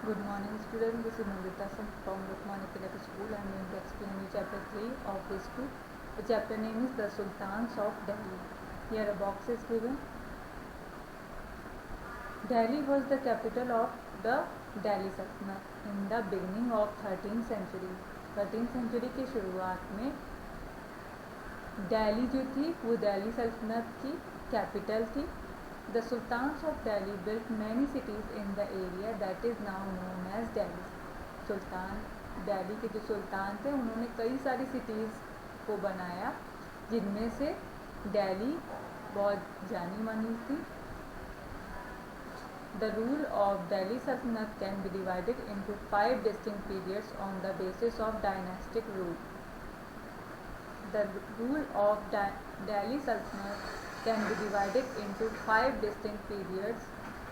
Good morning students, this is Nandita from Lukman Tilak School. I am going to explain you chapter 3 of history. The chapter name is The Sultans of Delhi. Here a box is given. Delhi was the capital of the Delhi Sultanate in the beginning of 13th century. 13th century की शुरुआत में दिल्ली जो थी वो दिल्ली सल्तनत की capital थी. The Sultans of Delhi built many cities in the area that is now known as Delhi. सुल्तान दिल्ली के जो सुल्तान थे उन्होंने कई सारी सिटीज़ को बनाया जिनमें से दिल्ली बहुत जानी मानी थी. The rule of Delhi Sultanate can be divided into 5 distinct periods on the basis of dynastic rule. The rule of Delhi Sultanate can be divided into 5 distinct periods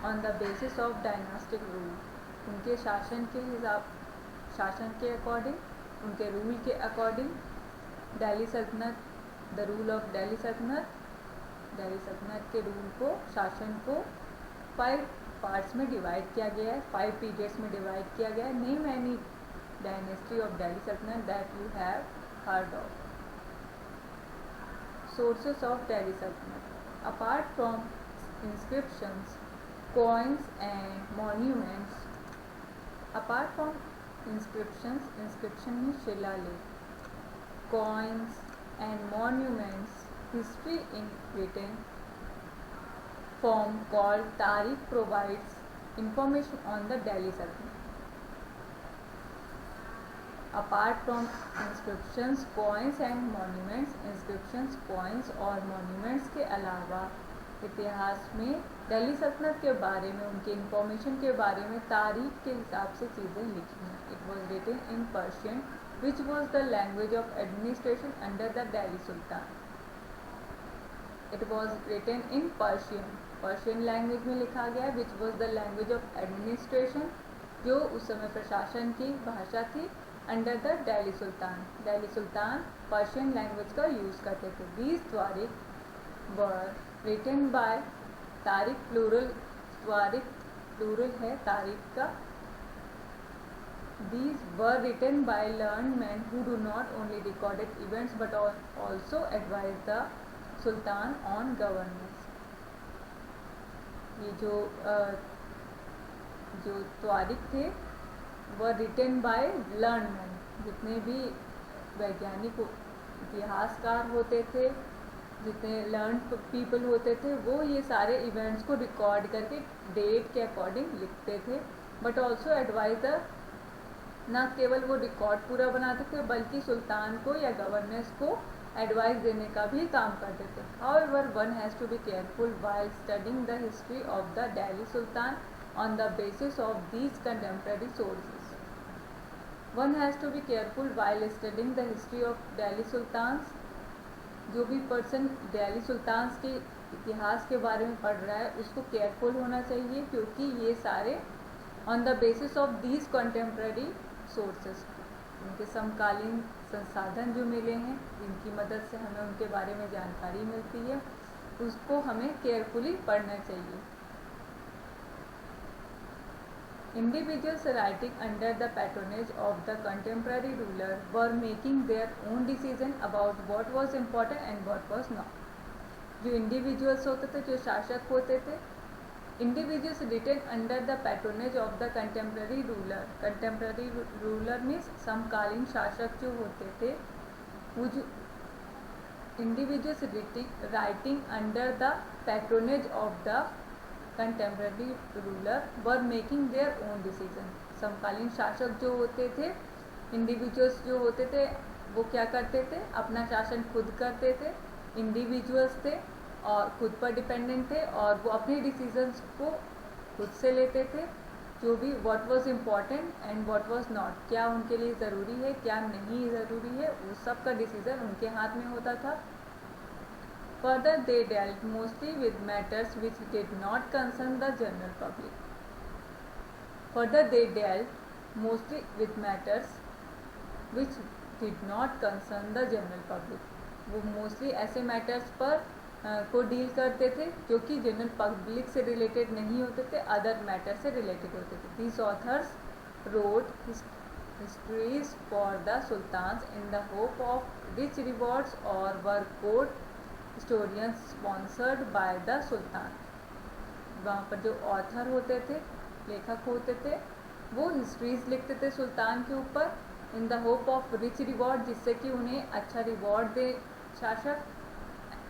on the basis of dynastic rule. उनके शासन के according, उनके rule के according Delhi सल्तनत, the rule of Delhi सल्तनत के rule को, शासन को 5 पार्ट्स में डिवाइड किया गया है, 5 पीरियड्स में डिवाइड किया गया है. Name any dynasty of Delhi Sultanate that you have heard of. Sources of Delhi Sultanate. Apart from inscriptions, coins and monuments, apart from inscription means शिलालेख, coins and monuments, history in written form called Tariq provides information on the Delhi Sultanate. Apart from inscriptions, coins and monuments, inscriptions, coins और monuments के अलावा इतिहास में दिल्ली सल्तनत के बारे में, उनके इंफॉर्मेशन के बारे में तारीख के हिसाब से चीज़ें लिखी हैं. It was written in Persian which was the language of administration under the Delhi sultan. It was written in Persian language में लिखा गया, which was the language of administration, जो उस समय प्रशासन की भाषा थी, under the Delhi sultan. Delhi sultan Persian language का यूज़ करते थे. दीज तारीख वर रिटन बाय तारीख प्लूरल, तारीख प्लूरल है तारीख का. These were written by learned men who do not only recorded events but also advised the sultan on governance. ये जो तारीख थे वह रिटन बाय लर्न मैन, जितने भी वैज्ञानिक इतिहासकार होते थे, जितने लर्न पीपल होते थे, वो ये सारे इवेंट्स को रिकॉर्ड करके डेट के अकॉर्डिंग लिखते थे. बट ऑल्सो एडवाइज द, ना केवल वो रिकॉर्ड पूरा बनाते थे बल्कि सुल्तान को या गवर्नेंस को एडवाइस देने का भी काम करते थे. However one has to be careful while studying the history of the Delhi sultan on the basis of these contemporary sources. One has to be careful while studying the history of Delhi Sultans. जो भी person Delhi sultans के इतिहास के बारे में पढ़ रहा है उसको केयरफुल होना चाहिए, क्योंकि ये सारे on the basis of these contemporary sources, उनके समकालीन संसाधन जो मिले हैं, जिनकी मदद से हमें उनके बारे में जानकारी मिलती है, उसको हमें केयरफुली पढ़ना चाहिए. Individuals writing under the patronage of the contemporary ruler were making their own decision about what was important and what was not. जो individuals होते थे, जो शासक होते थे, individuals written under the patronage of the contemporary ruler. Contemporary ruler means समकालीन शासक जो होते थे, वो जो individuals writing under the patronage of the contemporary ruler were making their own decision. समकालीन शासक जो होते थे, इंडिविजुअल्स जो होते थे, वो क्या करते थे, अपना शासन खुद करते थे. इंडिविजुअल्स थे और खुद पर डिपेंडेंट थे और वो अपने डिसीजंस को खुद से लेते थे. जो भी what was important and what was not, क्या उनके लिए ज़रूरी है, क्या नहीं ज़रूरी है, वो सब का डिसीजन उनके हाथ में होता था. Further, they dealt mostly with matters which did not concern the general public. Further, they dealt mostly with matters which did not concern the general public. वो मोस्टली ऐसे मैटर्स पर को डील करते थे, जो कि जनरल पब्लिक से related नहीं होते थे, अदर मैटर से रिलेटेड होते थे. These authors wrote histories for the sultans in the hope of rich rewards or were court historians sponsored by the sultan. वहाँ पर जो ऑथर होते थे, लेखक होते थे, वो हिस्ट्रीज लिखते थे सुल्तान के ऊपर in the hope of rich reward, जिससे कि उन्हें अच्छा रिवॉर्ड दे शासक,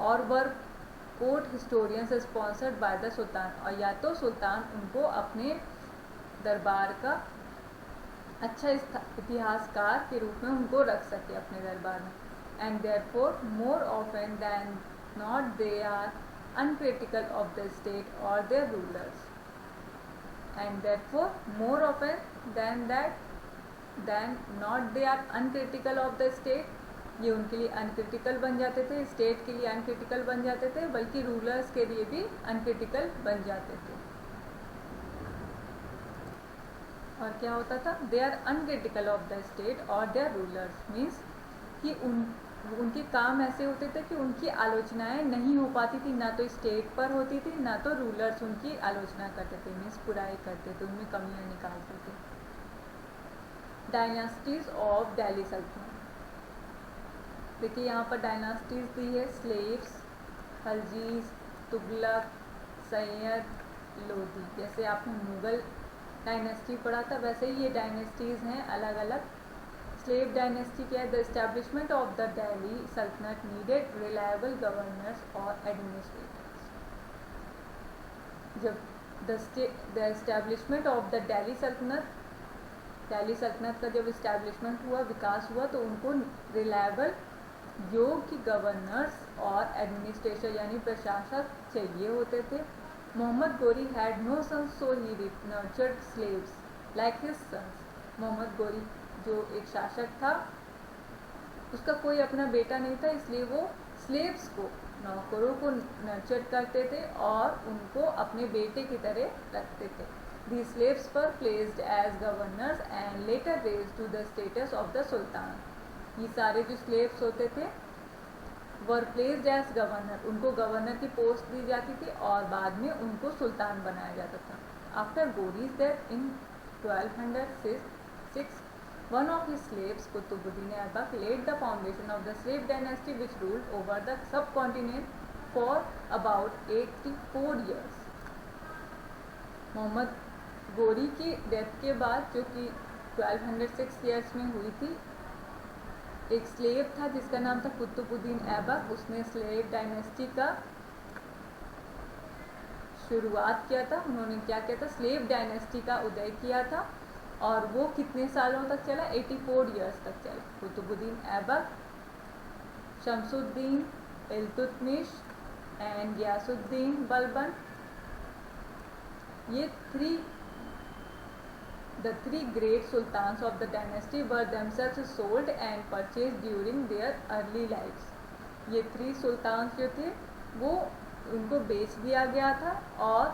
और were court historians sponsored by the sultan, और या तो सुल्तान उनको अपने दरबार का अच्छा इतिहासकार के रूप में उनको रख सके अपने दरबार में. And therefore more often than not they are uncritical of the state और their rulers. And therefore more often than not they are uncritical of the state. ये उनके लिए अनक्रिटिकल बन जाते थे, स्टेट के लिए अनक्रिटिकल बन जाते थे, बल्कि रूलर्स के लिए भी अनक्रिटिकल बन जाते थे. और क्या होता था, they are uncritical of the state और देयर रूलर्स, मीन्स कि उनके काम ऐसे होते थे कि उनकी आलोचनाएं नहीं हो पाती थी, ना तो स्टेट पर होती थी, ना तो रूलर्स उनकी आलोचना करते थे, मीन्स बुराई करते थे, उनमें कमियां निकालते थे. डायनास्टीज ऑफ दिल्ली सल्तनत. देखिए यहाँ पर डायनास्टीज दी है, स्लेव्स, खलजीज, तुगलक, सैयद, लोधी. जैसे आपने मुगल डायनेस्टी पढ़ा था, वैसे ही ये डायनेस्टीज़ हैं अलग अलग. स्लेव डायनेस्टी क्या है, the establishment of the Delhi सल्तनत नीडेड रिलायबल गवर्नर्स और एडमिनिस्ट्रेटर्स. जब the establishment of the Delhi सल्तनत का जब इस्टेब्लिशमेंट हुआ, विकास हुआ, तो उनको रिलायबल योग्य गवर्नर्स और एडमिनिस्ट्रेटर यानी प्रशासक चाहिए होते थे. Mohammad Ghori had no sons, so he nurtured slaves like his sons. Mohammad Ghori जो एक शासक था, उसका कोई अपना बेटा नहीं था, इसलिए वो स्लेव्स को, नौकरों को नर्चर करते थे और उनको अपने बेटे की तरह रखते थे. The slaves were placed as governors and later raised to the status of the sultan. ये सारे जो स्लेव्स होते थे वर प्लेस्ड एज गवर्नर, उनको गवर्नर की पोस्ट दी जाती थी और बाद में उनको सुल्तान बनाया जाता था. After Ghori's death in 1206, one of his slaves, Qutbuddin Aibak, laid the foundation of the slave dynasty which ruled over the subcontinent for about 84 years. Mohammad Ghori की डेथ के बाद, जो कि 1206 ईयर्स में हुई थी, एक स्लेव था जिसका नाम था कुतुबुद्दीन ऐबक. उसने स्लेव डायनेस्टी का शुरुआत किया था. उन्होंने क्या किया था, स्लेव डायनेस्टी का उदय किया था, और वो कितने सालों तक चला, 84 ईयर्स तक चला. कुतुबुद्दीन ऐबक, शमसुद्दीन, इल्तुतमिश एंड गियासुद्दीन बलबन, ये The three great sultans of the dynasty were themselves sold and purchased during their early lives. ये 3 सुल्तान्स जो थे वो उनको बेच दिया गया था, और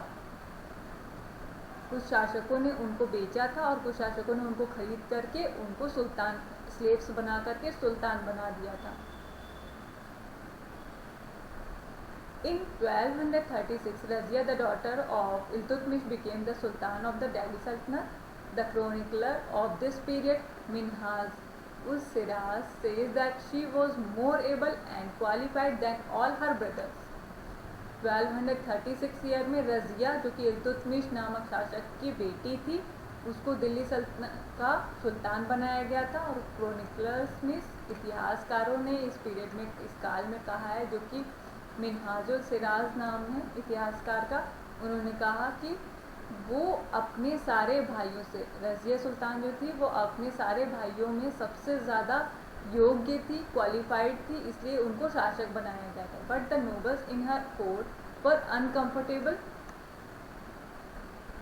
कुछ शासकों ने उनको बेचा था और कुछ शासकों ने उनको खरीद करके उनको सुल्तान, स्लेव्स बना करके सुल्तान बना दिया था. In 1236, Razia, the daughter of Iltutmish, became the Sultan of the Delhi Sultanate. The chronicler of this period, Minhaj-uz-Siraz, says that she was more able and qualified than all her brothers. 1236 year में रजिया, जो कि इल्तुतमिश नामक शासक की बेटी थी, उसको दिल्ली सल्तनत का सुल्तान बनाया गया था. और क्रोनिकलर्स में, इतिहासकारों ने इस पीरियड में, इस काल में कहा है, जो कि मिनहाजुल-सिराज नाम है इतिहासकार का, उन्होंने कहा कि वो अपने सारे भाइयों से, रज़िया सुल्तान जो थी वो अपने सारे भाइयों में सबसे ज़्यादा योग्य थी, क्वालिफाइड थी, इसलिए उनको शासक बनाया गया था. But the nobles in her court were uncomfortable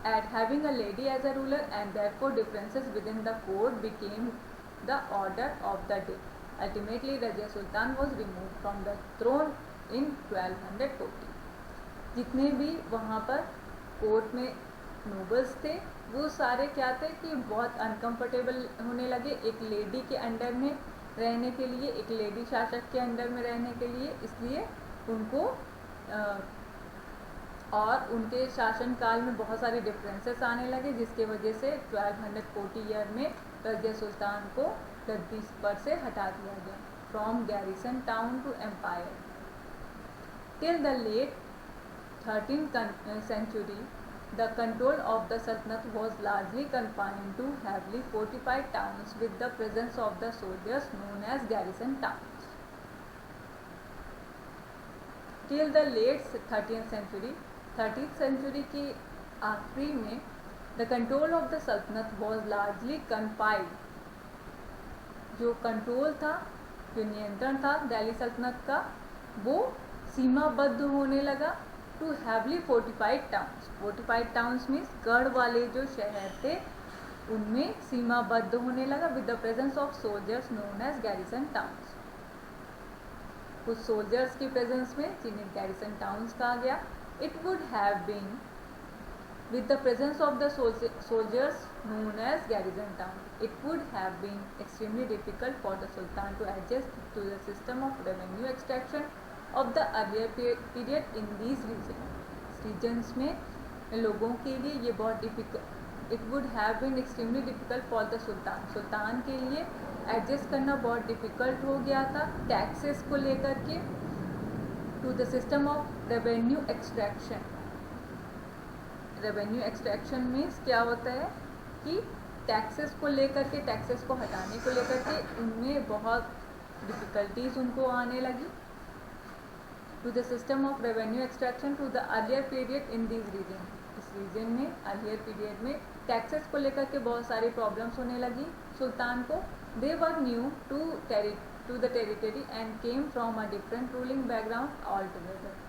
at having a lady as a ruler, and therefore differences within the court became the order of the day. Ultimately, Razia Sultan was removed from the throne in 1240. जितने भी वहाँ पर court में nobles थे, वो सारे क्या थे कि बहुत अनकम्फर्टेबल होने लगे एक लेडी के अंडर में रहने के लिए, एक लेडी शासक के अंडर में रहने के लिए, इसलिए उनको और उनके शासनकाल में बहुत सारे डिफरेंसेस आने लगे, जिसके वजह से 1240 ईयर में रज़िया सुल्तान को गद्दी पर से हटा दिया गया। From garrison town to empire. Till the late 13th century, the control of the Sultanate was largely confined to heavily fortified towns with the presence of the soldiers known as garrison towns. Till the late 13th century, 13th century की आखिरी में the control of the Sultanate was largely confined, जो control था, जो नियंत्रण था दिल्ली सल्तनत का, वो सीमाबद्ध होने लगा to heavily fortified towns. Fortified towns means गढ़ वाले जो शहर थे उनमें सीमाबद्ध होने लगा with the presence of soldiers known as garrison towns. कुछ सोल्जर्स की प्रेजेंस में जिन्हें गैरिसन टाउन्स कहा गया। It would have been with the presence of the soldiers known as garrison town, it would have been extremely difficult for the Sultan to adjust to the system of revenue extraction of the earlier period in these regions में लोगों के लिए ये बहुत difficult, it would have been extremely difficult for the सुल्तान के लिए adjust करना बहुत डिफ़िकल्ट हो गया था टैक्सेस को लेकर के to the system of revenue extraction. Revenue extraction means क्या होता है कि टैक्सेस को लेकर के, टैक्सेस को हटाने को लेकर के उनमें बहुत डिफ़िकल्टीज उनको आने लगी। To the system of revenue extraction to the earlier period in this region, इस रीजन में अर्लियर पीरियड में टैक्सेस को लेकर के बहुत सारी प्रॉब्लम्स होने लगी सुल्तान को। They were new to the territory and came from a different ruling background all together.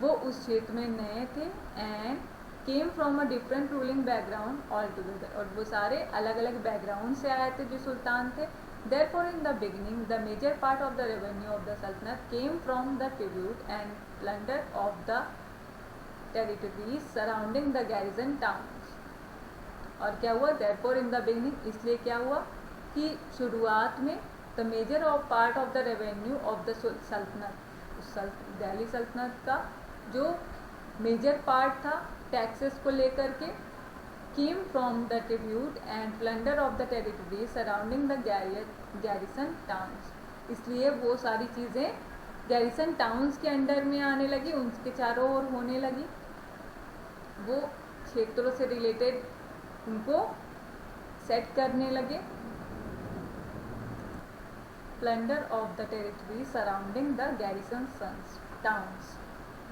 वो उस क्षेत्र में नए थे and came from a different ruling background all together, और वो सारे अलग अलग बैकग्राउंड से आए थे जो सुल्तान थे। Therefore, in the beginning, the major part of the revenue of the Sultanate came from the tribute and plunder of the territories surrounding the garrison towns. और क्या हुआ? Therefore, in the beginning, इसलिए क्या हुआ कि शुरुआत में the major of part of the revenue of the Sultanate, Delhi सल्तनत का जो मेजर पार्ट था टैक्सेस को लेकर के, came from the tribute and plunder of the territory surrounding the garrison towns, इसलिए वो सारी चीज़ें गैरिसन टाउन्स के अंडर में आने लगी, उनके चारों ओर होने लगी। वो क्षेत्रों से रिलेटेड उनको सेट करने लगे। Plunder of the territory surrounding the garrison towns,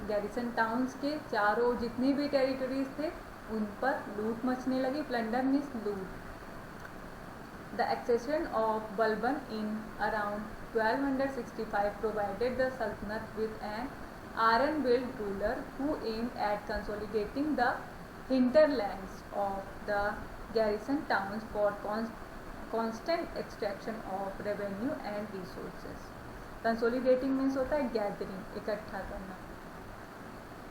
garrison towns के चारों जितनी भी टेरिटरीज थे उन पर लूट मचने लगी। प्लंडर मीन्स लूट। The accession of Balban in around 1265 provided the sultanate with an iron build ruler who aimed at consolidating the hinterlands of the garrison towns for constant extraction of revenue and resources. Consolidating means होता है gathering, इकट्ठा करना।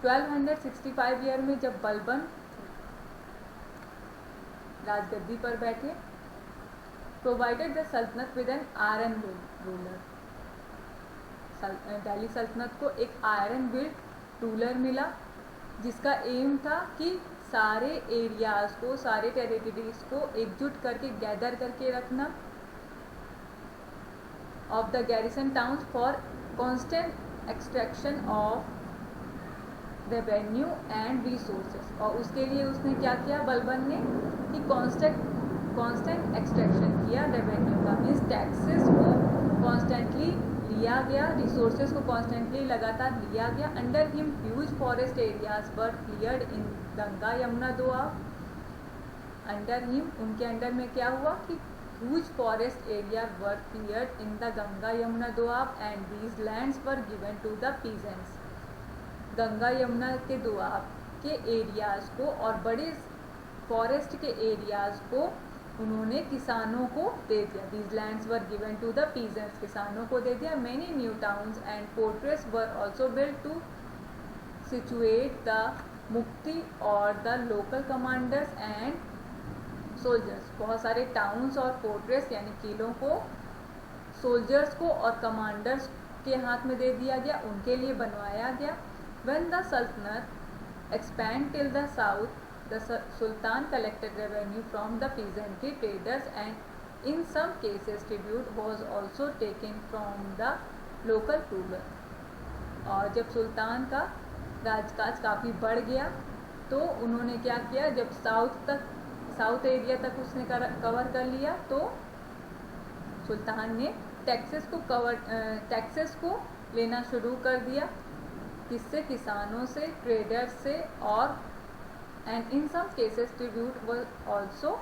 1265 year में जब बलबन राजगद्दी पर बैठे, provided the sultanate with an iron ruler, Delhi सल्तनत को एक आयरन बिल्ड रूलर मिला जिसका एम था कि सारे एरियाज को, सारे टेरिटरीज को एकजुट करके, गैदर करके रखना of the garrison towns for constant extraction of revenue and resources. और उसके लिए उसने क्या किया बलबन ने कि कांस्टेंट एक्सट्रैक्शन किया रेवेन्यू का, मीन्स टैक्सेस को कॉन्स्टेंटली लिया गया, रिसोर्सेज को कॉन्स्टेंटली लगातार लिया गया। Under him huge forest areas were cleared in Ganga Yamuna Doab. Under him, उनके अंडर में क्या हुआ कि huge forest area were cleared in the Ganga Yamuna Doab and these lands were given to the peasants. Ganga Yamuna के दोआब के एरियाज को और बड़े फॉरेस्ट के एरियाज को उन्होंने किसानों को दे दिया। These lands were given to the peasants, किसानों को दे दिया। Many new towns and fortress were also build to situate the muqti और the local commanders and soldiers. बहुत सारे टाउन्स और फोर्ट्रेस यानी किलों को सोल्जर्स को और कमांडर्स के हाथ में दे दिया गया, उनके लिए बनवाया गया। When the Sultanate expanded till the south, the Sultan collected revenue from the peasantry traders and in some cases tribute was also taken from the local ruler। और जब सुल्तान का राजकाज काफ़ी बढ़ गया तो उन्होंने क्या किया, जब साउथ एरिया तक उसने कवर कर लिया तो सुल्तान ने टैक्सेस को लेना शुरू कर दिया, किससे, किसानों से, ट्रेडर्स से, और and in some cases tribute was also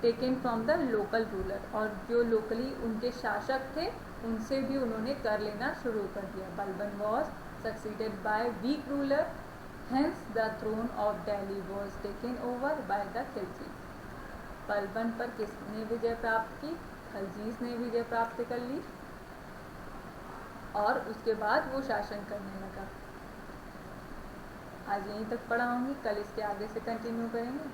taken from the local ruler, और जो लोकली उनके शासक थे उनसे भी उन्होंने कर लेना शुरू कर दिया। Balban was succeeded by weak ruler, hence the throne of Delhi was taken over by the Khilji. Balban पर किसने विजय प्राप्त की, खलजीज ने विजय प्राप्त कर ली और उसके बाद वो शासन करने लगा। आज यहीं तक पढ़ाऊंगी, कल इसके आगे से कंटिन्यू करेंगे।